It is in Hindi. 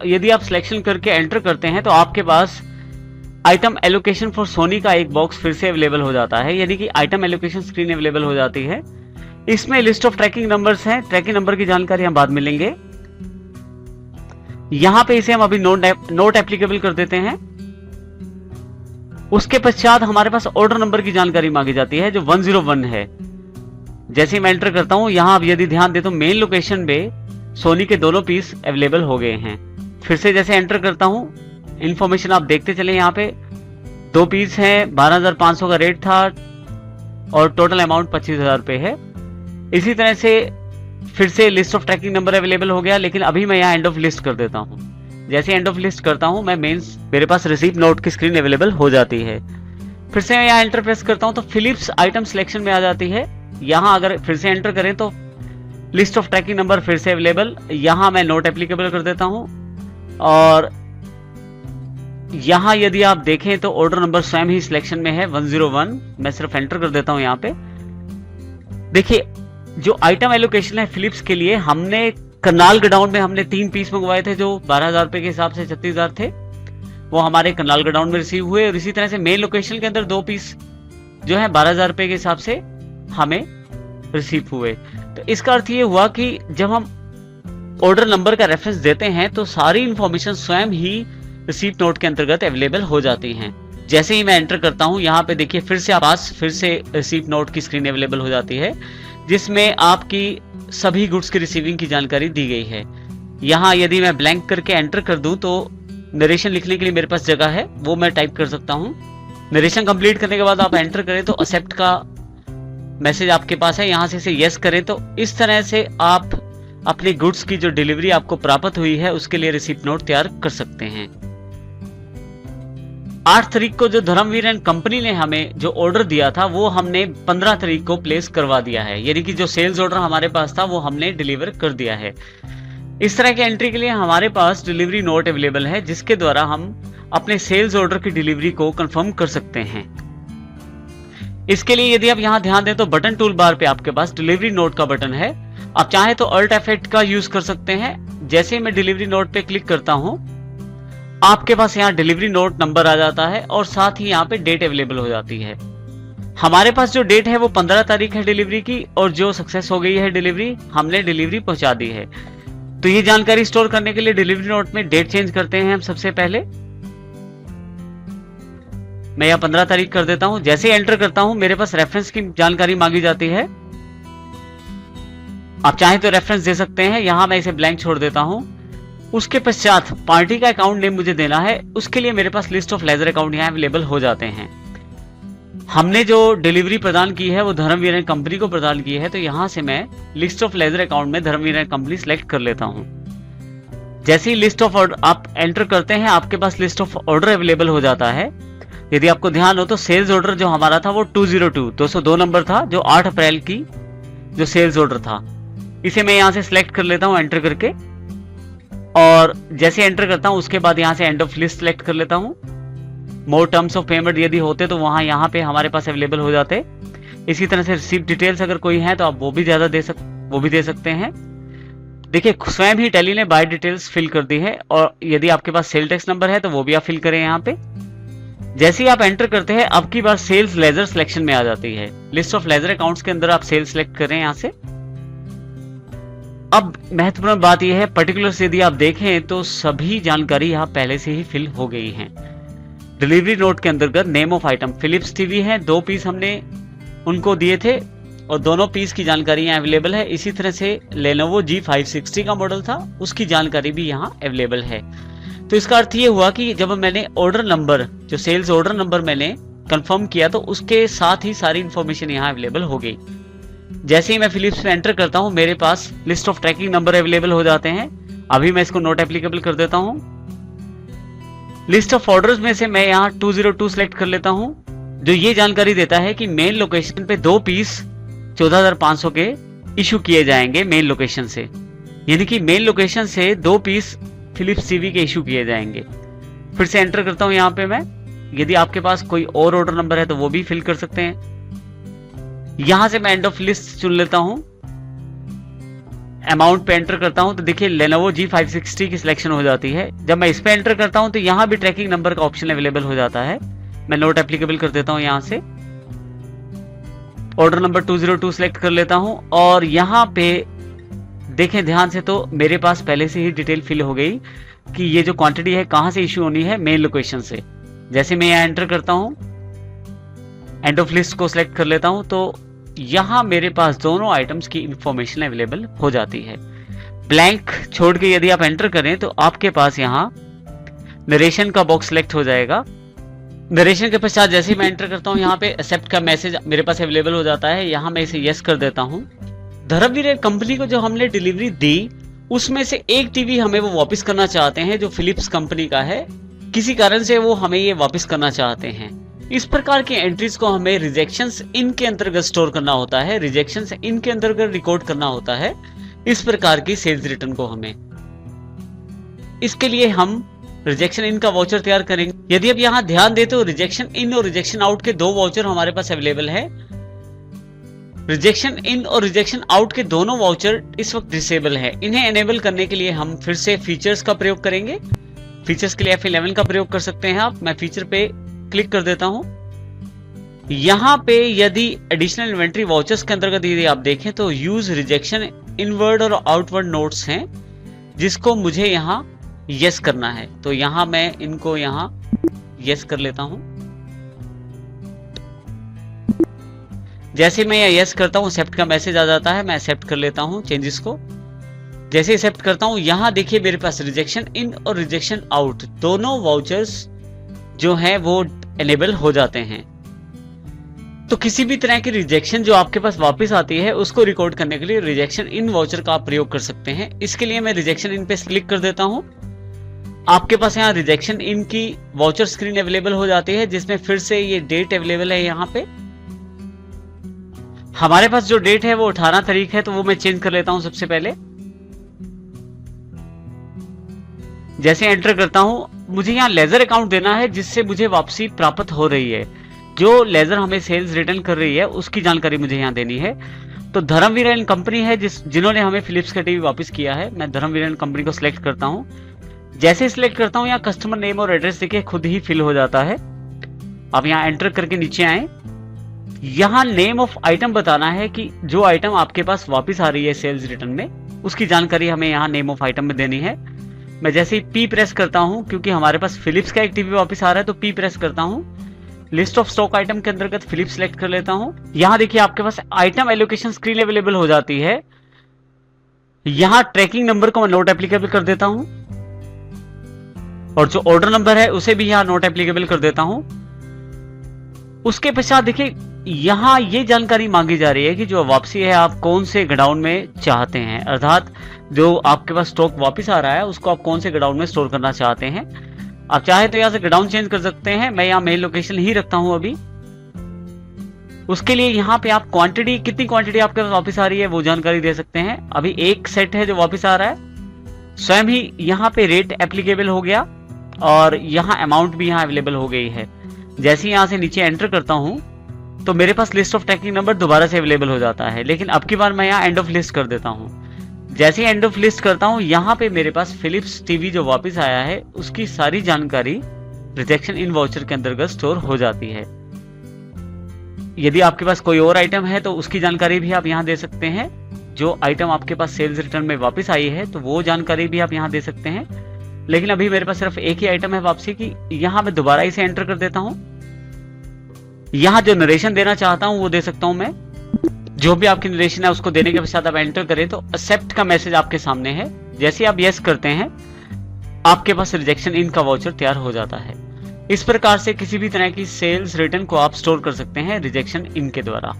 यदि आप सिलेक्शन करके एंटर करते हैं तो आपके पास आइटम एलोकेशन फॉर सोनी का एक बॉक्स फिर से अवेलेबल हो जाता है, यानी कि आइटम एलोकेशन स्क्रीन अवेलेबल हो जाती है। इसमें लिस्ट ऑफ ट्रैकिंग नंबर्स हैं, ट्रैकिंग नंबर की जानकारी हम बाद में लेंगे। यहां पे इसे हम अभी नोट एप्लीकेबल कर देते हैं। उसके पश्चात हमारे पास ऑर्डर नंबर की जानकारी मांगी जाती है जो 101 है। जैसे मैं एंटर करता हूं, यहां अब यदि ध्यान दे तो मेन लोकेशन पे सोनी के दोनों पीस अवेलेबल हो गए हैं। फिर से जैसे एंटर करता हूं, इंफॉर्मेशन आप देखते चले, यहाँ पे 2 पीस हैं, 12,500 का रेट था और टोटल अमाउंट 25,000 रुपए है। इसी तरह से फिर से list of tracking number available हो गया, लेकिन अभी मैं यहाँ एंड ऑफ लिस्ट कर देता हूँ। जैसे एंड ऑफ लिस्ट करता हूँ मैं मेरे पास रिसीव नोट की स्क्रीन अवेलेबल हो जाती है। फिर से मैं यहाँ एंटर प्रेस करता हूँ तो फिलिप्स आइटम सिलेक्शन में आ जाती है। यहाँ अगर फिर से एंटर करें तो लिस्ट ऑफ ट्रैकिंग नंबर फिर से अवेलेबल, यहाँ मैं नोट एप्लीकेबल कर देता हूँ। और यहाँ यदि आप देखें तो ऑर्डर नंबर स्वयं ही सिलेक्शन में है 101। मैं सिर्फ एंटर कर देता हूँ यहाँ पे। देखिए जो आइटम एलोकेशन है फिलिप्स के लिए, हमने करनाल गोडाउन में हमने 3 पीस मंगवाए थे जो 12,000 रुपए के हिसाब से 36,000 थे, वो हमारे करनाल गोडाउन में रिसीव हुए। और इसी तरह से मेन लोकेशन के अंदर 2 पीस जो है 12,000 रुपए के हिसाब से हमें रिसीव हुए। तो इसका अर्थ ये हुआ कि जब हम ऑर्डर नंबर का रेफरेंस देते हैं तो सारी इंफॉर्मेशन स्वयं ही रिसीप्ट नोट के अंतर्गत अवेलेबल हो जाती हैं। जैसे ही मैं एंटर करता हूं, यहाँ पे देखिए फिर से रिसीप्ट नोट की स्क्रीन अवेलेबल हो जाती है, जिसमें आपकी सभी गुड्स की रिसीविंग की जानकारी दी गई है। यहाँ यदि मैं ब्लैंक करके एंटर कर दूं तो नरेशन लिखने के लिए मेरे पास जगह है, वो मैं टाइप कर सकता हूँ। नरेशन कंप्लीट करने के बाद आप एंटर करें तो एक्सेप्ट का मैसेज आपके पास है, यहाँ से इसे यस करें तो इस तरह से आप अपनी गुड्स की जो डिलीवरी आपको प्राप्त हुई है उसके लिए रिसीप्ट नोट तैयार कर सकते हैं। 8 तारीख को जो धर्मवीर एंड कंपनी ने हमें जो ऑर्डर दिया था वो हमने 15 तारीख को प्लेस करवा दिया है, यानी कि जो सेल्स ऑर्डर हमारे पास था वो हमने डिलीवर कर दिया है। इस तरह के एंट्री के लिए हमारे पास डिलीवरी नोट अवेलेबल है, जिसके द्वारा हम अपने सेल्स ऑर्डर की डिलीवरी को कंफर्म कर सकते हैं। इसके लिए यदि आप यहां ध्यान दें तो बटन टूल बार पे आपके पास डिलीवरी नोट का बटन है। आप चाहे तो अल्ट F8 का यूज कर सकते हैं। जैसे मैं डिलीवरी नोट पे क्लिक करता हूं, आपके पास यहाँ डिलीवरी नोट नंबर आ जाता है और साथ ही यहाँ पे डेट अवेलेबल हो जाती है। हमारे पास जो डेट है वो 15 तारीख है डिलीवरी की, और जो सक्सेस हो गई है डिलीवरी, हमने डिलीवरी पहुंचा दी है। तो ये जानकारी स्टोर करने के लिए डिलीवरी नोट में डेट चेंज करते हैं हम सबसे पहले। मैं यहाँ 15 तारीख कर देता हूं। जैसे एंटर करता हूं मेरे पास रेफरेंस की जानकारी मांगी जाती है। आप चाहें तो रेफरेंस दे सकते हैं, यहां मैं इसे ब्लैंक छोड़ देता हूं। उसके पश्चात पार्टी का अकाउंट नेम मुझे देना है, उसके लिए मेरे पास लिस्ट ऑफ लेजर अकाउंट यहाँ अवेलेबल हो जाते हैं। हमने जो डिलीवरी प्रदान की है वो धर्मवीर एंड कंपनी को प्रदान की है, तो यहां से मैं लिस्ट ऑफ लेजर अकाउंट में धर्मवीर एंड कंपनी सिलेक्ट कर लेता हूं। जैसे ही लिस्ट ऑफ ऑर्डर आप एंटर करते हैं आपके पास लिस्ट ऑफ ऑर्डर अवेलेबल हो जाता है। यदि आपको ध्यान हो तो सेल्स ऑर्डर जो हमारा था वो 202 नंबर था, जो 8 अप्रैल की जो सेल्स ऑर्डर था। इसे मैं यहां से सिलेक्ट कर लेता हूं एंटर करके, और जैसे एंटर करता हूं उसके बाद यहां से एंड ऑफ लिस्ट सिलेक्ट कर लेता हूं। मोर टर्म्स ऑफ पेमेंट यदि होते तो वहां यहाँ पे हमारे पास अवेलेबल हो जाते। इसी तरह से रिसीप्ट डिटेल्स अगर कोई है तो आप वो भी दे सकते हैं। देखिए स्वयं ही टैली ने बाय डिटेल्स फिल कर दी है, और यदि आपके पास सेल टैक्स नंबर है तो वो भी आप फिल करें यहाँ पे। जैसे ही आप एंटर करते हैं अब की बार सेल्स लेजर सिलेक्शन में आ जाती है। लिस्ट ऑफ लेजर अकाउंट्स के अंदर आप सेल्स सिलेक्ट करें यहाँ से। अब महत्वपूर्ण बात यह है, पर्टिकुलर्स यदि आप देखें तो सभी जानकारी यहाँ पहले से ही फिल हो गई है। डिलीवरी नोट के अंतर्गत name of item Philips TV है, 2 पीस हमने उनको दिए थे और दोनों पीस की जानकारी यहाँ अवेलेबल है। इसी तरह से लेनोवो G560 का मॉडल था, उसकी जानकारी भी यहाँ अवेलेबल है। तो इसका अर्थ ये हुआ कि जब मैंने ऑर्डर नंबर, जो सेल्स ऑर्डर नंबर मैंने कंफर्म किया, तो उसके साथ ही सारी इंफॉर्मेशन यहाँ अवेलेबल हो गई। जैसे ही मैं फिलिप्स में एंटर करता हूँ मेरे पास list of tracking number available हो जाते हैं। अभी मैं इसको नोट एप्लीकेबल कर देता हूँ। लिस्ट ऑफ ऑर्डर्स में से मैं यहाँ 202 सिलेक्ट कर लेता हूँ, जो ये जानकारी देता है कि मेन लोकेशन पे 2 पीस 14,500 के इशू किए जाएंगे मेन लोकेशन से, यानी कि मेन लोकेशन से 2 पीस फिलिप्स टीवी के इशू किए जाएंगे। फिर से एंटर करता हूँ यहाँ पे मैं। यदि आपके पास कोई और ऑर्डर नंबर है तो वो भी फिल कर सकते हैं। यहां से मैं एंड ऑफ लिस्ट चुन लेता हूं। अमाउंट पे एंटर करता हूं तो देखिए Lenovo G560 की सिलेक्शन हो जाती है। जब मैं इस पे एंटर करता हूं तो यहां भी ट्रैकिंग नंबर का ऑप्शन अवेलेबल हो जाता है। मैं नोट एप्लीकेबल कर देता हूं, यहां से ऑर्डर नंबर 202 सिलेक्ट कर लेता हूं और यहां पे देखें ध्यान से तो मेरे पास पहले से ही डिटेल फिल हो गई कि ये जो क्वांटिटी है कहां से इश्यू होनी है, मेन लोकेशन से। जैसे मैं यहां एंटर करता हूं, एंड ऑफ लिस्ट को सिलेक्ट कर लेता हूं तो यहां मेरे पास दोनों आइटम्स की इंफॉर्मेशन अवेलेबल हो जाती है। ब्लैंक छोड़ के यदि आप एंटर करें तो आपके पास यहां नरेशन का बॉक्स सिलेक्ट हो जाएगा। नरेशन के पश्चात जैसे ही मैं एंटर करता हूं यहां पे एक्सेप्ट का मैसेज मेरे पास अवेलेबल हो जाता है। यहां मैं इसे यस कर देता हूं। धर्मवीर कंपनी को जो हमने डिलीवरी दी उसमें से एक टीवी हमें वो वापस करना चाहते हैं जो फिलिप्स कंपनी का है। किसी कारण से वो हमें ये वापस करना चाहते हैं। इस प्रकार की एंट्रीज को हमें रिजेक्शंस इन के अंतर्गत स्टोर करना होता है, रिजेक्शंस इन के अंतर्गत रिकॉर्ड करना होता है। इस प्रकार की सेल्स रिटर्न को हमें, इसके लिए हम रिजेक्शन इन का वाउचर तैयार करेंगे। यदि आप यहां ध्यान दें तो रिजेक्शन इन और रिजेक्शन आउट के दो वाउचर हमारे पास अवेलेबल है। रिजेक्शन इन और रिजेक्शन आउट के दोनों वाउचर इस वक्त डिसेबल है। इन्हें एनेबल करने के लिए हम फिर से फीचर्स का प्रयोग करेंगे। फीचर्स के लिए F11 का प्रयोग कर सकते हैं आप। मैं फीचर पे क्लिक कर देता हूं। यहां पे यदि एडिशनल इन्वेंट्री वाउचर्स के अंतर्गत यदि आप देखें तो यूज रिजेक्शन इनवर्ड और आउटवर्ड नोट्स हैं जिसको मुझे यहां यस करना है। तो यहां मैं इनको यहां यस कर लेता हूं। जैसे मैं यह यस करता हूं एक्सेप्ट का मैसेज आ जाता है। मैं एक्सेप्ट कर लेता हूं चेंजेस को। जैसे एक्सेप्ट करता हूं यहां देखिए मेरे पास रिजेक्शन इन और रिजेक्शन आउट दोनों वाउचर्स जो हैं वो एनेबल हो जाते हैं। तो किसी भी तरह की रिजेक्शन जो आपके पास वापस आती है उसको रिकॉर्ड करने के लिए रिजेक्शन इन वाउचर का आप प्रयोग कर सकते हैं। इसके लिए मैं रिजेक्शन इन पे क्लिक कर देता हूं। आपके पास यहाँ रिजेक्शन इन की वाउचर स्क्रीन अवेलेबल हो जाती है जिसमें फिर से ये डेट अवेलेबल है। यहाँ पे हमारे पास जो डेट है वो 18 तारीख है तो वो मैं चेंज कर लेता हूं सबसे पहले। जैसे एंटर करता हूं मुझे यहाँ लेजर अकाउंट देना है जिससे मुझे वापसी प्राप्त हो रही है। जो लेजर हमें सेल्स रिटर्न कर रही है उसकी जानकारी मुझे यहाँ देनी है। तो धर्मवीर एंड कंपनी है जिन्होंने हमें फिलिप्स का टीवी वापस किया है। मैं धर्मवीर एंड कंपनी को सिलेक्ट करता हूँ। जैसे सिलेक्ट करता हूँ यहाँ कस्टमर नेम और एड्रेस देखिए खुद ही फिल हो जाता है। अब यहाँ एंटर करके नीचे आए। यहाँ नेम ऑफ आइटम बताना है कि जो आइटम आपके पास वापस आ रही है सेल्स रिटर्न में उसकी जानकारी हमें यहाँ नेम ऑफ आइटम में देनी है। मैं जैसे ही P प्रेस करता हूं क्योंकि हमारे पास फिलिप्स का एक टीवी वापस आ रहा है तो P प्रेस करता हूं। लिस्ट ऑफ स्टॉक आइटम के अंतर्गत फिलिप्स सिलेक्ट कर लेता हूं। यहां देखिए आपके पास आइटम एलोकेशन स्क्रीन अवेलेबल हो जाती है। यहां ट्रैकिंग नंबर को मैं नोट एप्लीकेबल कर देता हूं और जो ऑर्डर नंबर है उसे भी यहां नोट एप्लीकेबल कर देता हूं। उसके पश्चात देखिए यहां ये जानकारी मांगी जा रही है कि जो वापसी है आप कौन से गोडाउन में चाहते हैं, अर्थात जो आपके पास स्टॉक वापस आ रहा है उसको आप कौन से गोडाउन में स्टोर करना चाहते हैं। आप चाहे तो यहाँ से गोडाउन चेंज कर सकते हैं। मैं यहाँ मेन लोकेशन ही रखता हूं अभी। उसके लिए यहाँ पे आप क्वांटिटी, कितनी क्वांटिटी आपके पास वापस आ रही है वो जानकारी दे सकते हैं। अभी एक सेट है जो वापस आ रहा है। स्वयं ही यहाँ पे रेट एप्लीकेबल हो गया और यहाँ अमाउंट भी यहाँ अवेलेबल हो गई है। जैसे यहाँ से नीचे एंटर करता हूँ तो मेरे पास लिस्ट ऑफ ट्रैकिंग नंबर दोबारा से अवेलेबल हो जाता है। लेकिन अब की बार मैं यहाँ एंड ऑफ लिस्ट कर देता हूँ। जैसे ही एंड ऑफ लिस्ट करता हूँ यहाँ पे मेरे पास फिलिप्स टीवी जो वापस आया है उसकी सारी जानकारी रिजेक्शन इन वाउचर के अंतर्गत स्टोर हो जाती है। यदि आपके पास कोई और आइटम है तो उसकी जानकारी भी आप यहाँ दे सकते हैं। जो आइटम आपके पास सेल्स रिटर्न में वापस आई है तो वो जानकारी भी आप यहाँ दे सकते हैं। लेकिन अभी मेरे पास सिर्फ एक ही आइटम है वापसी की। यहाँ मैं दोबारा इसे एंटर कर देता हूँ। यहाँ जो नरेशन देना चाहता हूँ वो दे सकता हूँ मैं। जो भी आपकी नरेशन है उसको देने के पश्चात आप एंटर करें तो एक्सेप्ट का मैसेज आपके सामने है। जैसे आप यस करते हैं आपके पास रिजेक्शन इन का वाउचर तैयार हो जाता है। इस प्रकार से किसी भी तरह की सेल्स रिटर्न को आप स्टोर कर सकते हैं रिजेक्शन इन के द्वारा।